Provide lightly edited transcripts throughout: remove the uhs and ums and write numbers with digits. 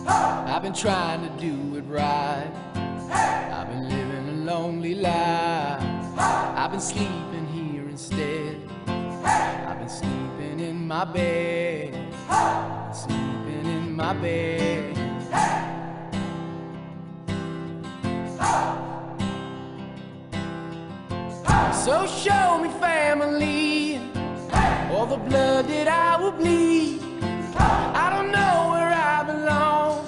I've been trying to do it right. I've been living a lonely life. I've been sleeping here instead. I've been sleeping in my bed. Sleeping in my bed. So show me family, all the blood that I will bleed. I don't know where I belong.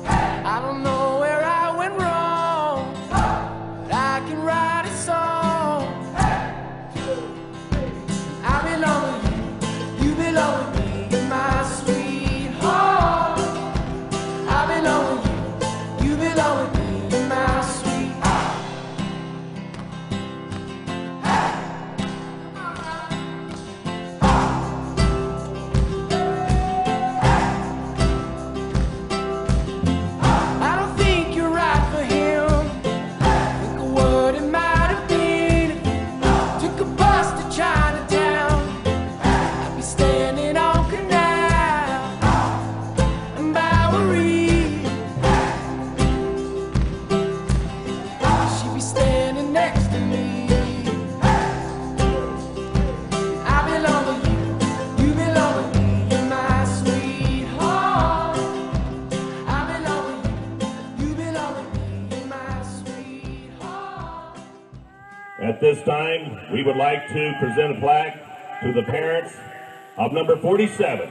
I don't know where I went wrong, but I can write a song. I belong with you, you belong with me, you're my sweetheart. I belong with you, you belong with me, you're my sweetheart. At this time, we would like to present a plaque to the parents of number 47.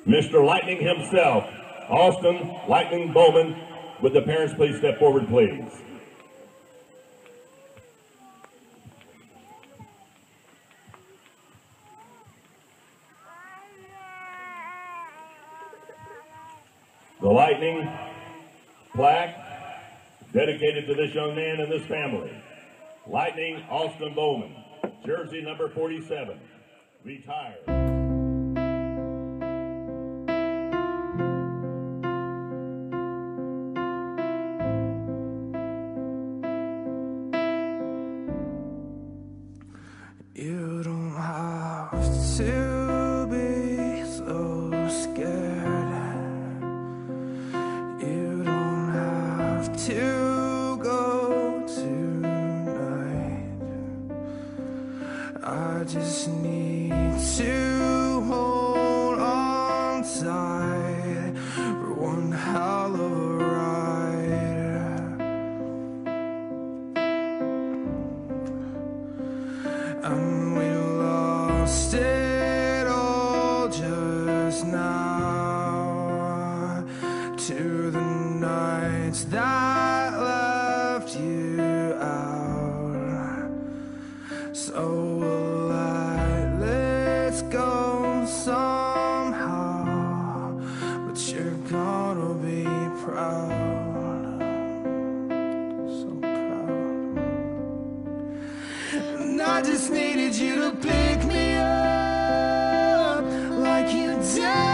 Mr. Lightning himself, Austin Lightning Bowman. Would the parents please step forward, please? The Lightning plaque dedicated to this young man and this family. Lightning Austin Bowman, jersey number 47, retired. You don't have to be so scared. You don't have to go tonight. I just need to hold on tight for one hell of a ride. And we lost it all just now, to the nights that left you out. So let's go somehow, but you're gonna be proud, so proud. And I just needed you to pick me up like you did.